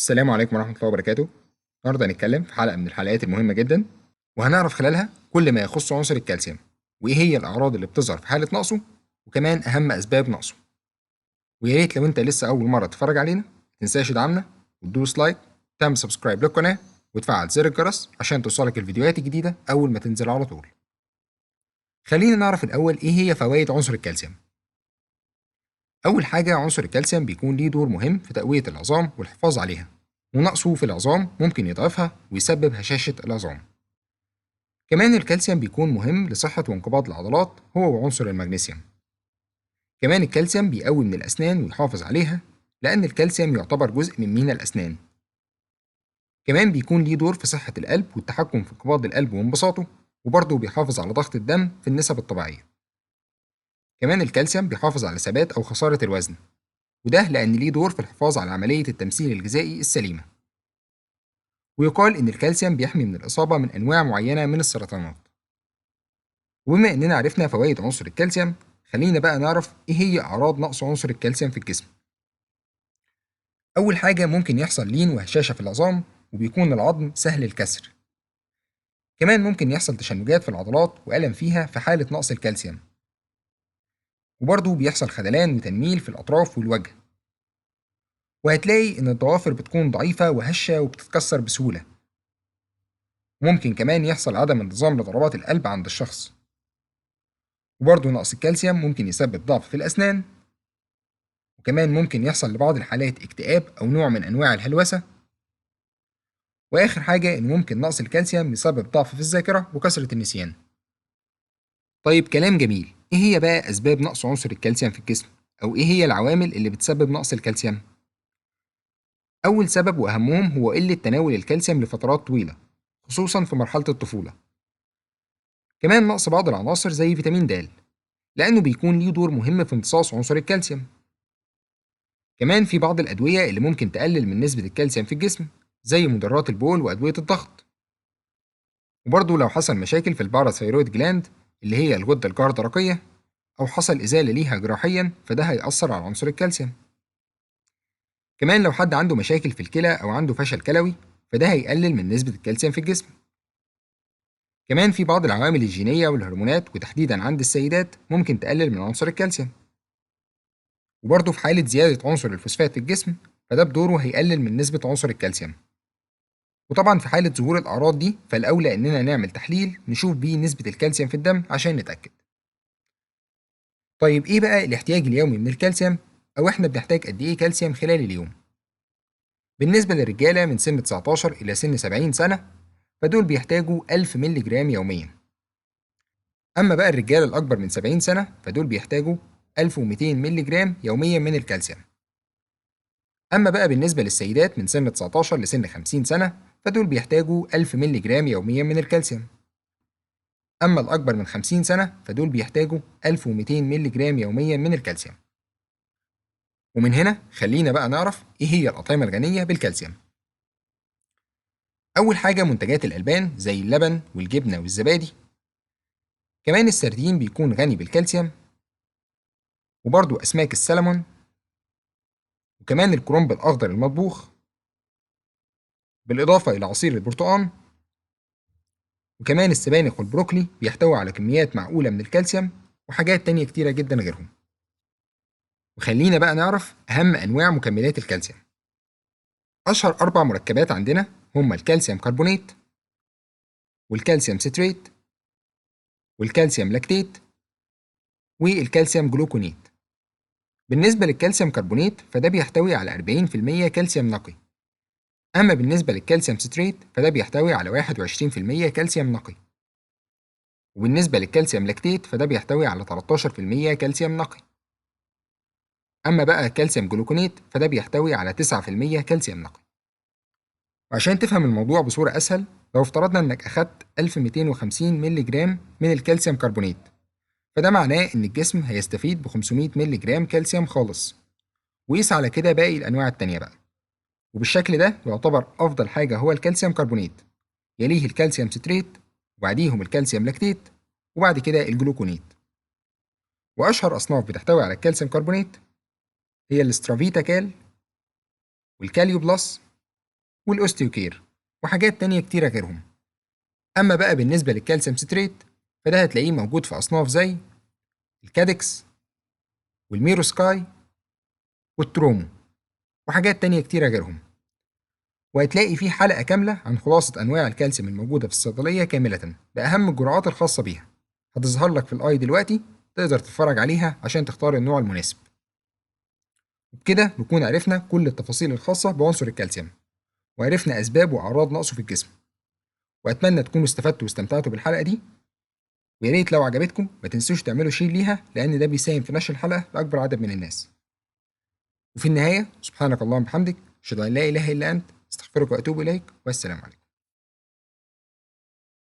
السلام عليكم ورحمة الله وبركاته. النهارده هنتكلم في حلقة من الحلقات المهمة جدا، وهنعرف خلالها كل ما يخص عنصر الكالسيوم، وإيه هي الأعراض اللي بتظهر في حالة نقصه، وكمان أهم أسباب نقصه. ويا ريت لو أنت لسه أول مرة تتفرج علينا متنساش تدعمنا وتدوس لايك وتعمل سبسكرايب للقناة وتفعل زر الجرس عشان توصلك الفيديوهات الجديدة أول ما تنزل على طول. خلينا نعرف الأول إيه هي فوائد عنصر الكالسيوم. أول حاجة، عنصر الكالسيوم بيكون ليه دور مهم في تقوية العظام والحفاظ عليها، ونقصه في العظام ممكن يضعفها ويسبب هشاشة العظام. كمان الكالسيوم بيكون مهم لصحة وانقباض العضلات هو وعنصر المغنيسيوم. كمان الكالسيوم بيقوي من الأسنان ويحافظ عليها، لأن الكالسيوم يعتبر جزء من مينا الأسنان. كمان بيكون ليه دور في صحة القلب والتحكم في انقباض القلب وانبساطه، وبرضه بيحافظ على ضغط الدم في النسب الطبيعية. كمان الكالسيوم بيحافظ على ثبات أو خسارة الوزن، وده لأن ليه دور في الحفاظ على عملية التمثيل الغذائي السليمة. ويقال إن الكالسيوم بيحمي من الإصابة من أنواع معينة من السرطانات. وبما إننا عرفنا فوائد عنصر الكالسيوم، خلينا بقى نعرف إيه هي أعراض نقص عنصر الكالسيوم في الجسم. أول حاجة، ممكن يحصل لين وهشاشة في العظام، وبيكون العظم سهل الكسر. كمان ممكن يحصل تشنجات في العضلات وألم فيها في حالة نقص الكالسيوم. وبرضه بيحصل خدلان وتنميل في الأطراف والوجه. وهتلاقي إن الضوافر بتكون ضعيفة وهشة وبتتكسر بسهولة. ممكن كمان يحصل عدم انتظام لضربات القلب عند الشخص. وبرضه نقص الكالسيوم ممكن يسبب ضعف في الأسنان. وكمان ممكن يحصل لبعض الحالات اكتئاب أو نوع من أنواع الهلوسة. وآخر حاجة، إن ممكن نقص الكالسيوم يسبب ضعف في الذاكرة وكثرة النسيان. طيب كلام جميل، إيه هي بقى أسباب نقص عنصر الكالسيوم في الجسم؟ أو إيه هي العوامل اللي بتسبب نقص الكالسيوم؟ أول سبب وأهمهم هو قلة تناول الكالسيوم لفترات طويلة، خصوصا في مرحلة الطفولة. كمان نقص بعض العناصر زي فيتامين د، لأنه بيكون ليه دور مهم في امتصاص عنصر الكالسيوم. كمان في بعض الأدوية اللي ممكن تقلل من نسبة الكالسيوم في الجسم، زي مضرات البول وأدوية الضغط. وبرضه لو حصل مشاكل في الباراثيرويد جلاند، اللي هي الغدة الجهرزيرقية، أو حصل إزالة ليها جراحيا، فده هيأثر على عنصر الكالسيوم. كمان لو حد عنده مشاكل في الكلى أو عنده فشل كلوي، فده هيقلل من نسبة الكالسيوم في الجسم. كمان في بعض العوامل الجينية والهرمونات، وتحديدا عند السيدات، ممكن تقلل من عنصر الكالسيوم. وبرضه في حالة زيادة عنصر الفوسفات في الجسم، فده بدوره هيقلل من نسبة عنصر الكالسيوم. وطبعا في حالة ظهور الأعراض دي، فالأولى إننا نعمل تحليل نشوف بيه نسبة الكالسيوم في الدم عشان نتأكد. طيب إيه بقى الاحتياج اليومي من الكالسيوم؟ أو إحنا بنحتاج قد إيه كالسيوم خلال اليوم؟ بالنسبة للرجالة من سن 19 إلى سن 70 سنة، فدول بيحتاجوا 1000 مللي جرام يوميا. أما بقى الرجالة الأكبر من 70 سنة، فدول بيحتاجوا 1200 مللي جرام يوميا من الكالسيوم. أما بقى بالنسبة للسيدات من سن 19 لسن 50 سنة، فدول بيحتاجوا 1000 مللي جرام يوميا من الكالسيوم. أما الأكبر من 50 سنة، فدول بيحتاجوا 1200 مللي جرام يوميا من الكالسيوم. ومن هنا خلينا بقى نعرف إيه هي الأطعمة الغنية بالكالسيوم. أول حاجة، منتجات الألبان زي اللبن والجبنة والزبادي. كمان السردين بيكون غني بالكالسيوم، وبرضو أسماك السلمون، وكمان الكرنب الأخضر المطبوخ، بالإضافة إلى عصير البرتقال. وكمان السبانخ والبروكلي بيحتوي على كميات معقولة من الكالسيوم، وحاجات تانية كتيرة جدا غيرهم. وخلينا بقى نعرف أهم أنواع مكملات الكالسيوم. أشهر 4 مركبات عندنا هما الكالسيوم كربونات، والكالسيوم ستريت، والكالسيوم لاكتيت، والكالسيوم جلوكونات. بالنسبة للكالسيوم كربونات، فده بيحتوي على 40% كالسيوم نقي. أما بالنسبة للكالسيوم ستريت، فده بيحتوي على 21% كالسيوم نقي. وبالنسبة للكالسيوم لاكتيت، فده بيحتوي على 13% كالسيوم نقي. أما بقى كالسيوم جلوكونات، فده بيحتوي على 9% كالسيوم نقي. وعشان تفهم الموضوع بصورة أسهل، لو افترضنا إنك أخدت 1250 مللي جرام من الكالسيوم كربونات، فده معناه إن الجسم هيستفيد ب 500 مللي جرام كالسيوم خالص. وقيس على كده باقي الأنواع التانية بقى. وبالشكل ده يعتبر أفضل حاجة هو الكالسيوم كربونات، يليه الكالسيوم ستريت، وبعديهم الكالسيوم لاكتيت، وبعد كده الجلوكونات. وأشهر أصناف بتحتوي على الكالسيوم كربونات هي الاسترافيتا كال، والكاليو بلس، والأوستيوكير وحاجات تانية كتيرة غيرهم. أما بقى بالنسبة للكالسيوم ستريت فده هتلاقيه موجود في أصناف زي الكادكس والميروسكاي والترومو وحاجات تانية كتيرة غيرهم. وهتلاقي فيه حلقة كاملة عن خلاصة أنواع الكالسيوم الموجودة في الصيدلية كاملة بأهم الجرعات الخاصة بيها، هتظهر لك في الآي دلوقتي، تقدر تتفرج عليها عشان تختار النوع المناسب. وبكده نكون عرفنا كل التفاصيل الخاصة بعنصر الكالسيوم، وعرفنا أسباب وأعراض نقصه في الجسم. وأتمنى تكونوا استفدتوا واستمتعتوا بالحلقة دي، ويا ريت لو عجبتكم ما تنسوش تعملوا شير ليها، لأن ده بيساهم في نشر الحلقة لأكبر عدد من الناس. وفي النهاية سبحانك اللهم وبحمدك أشهد أن لا إله إلا أنت أستغفرك وأتوب إليك، والسلام عليكم.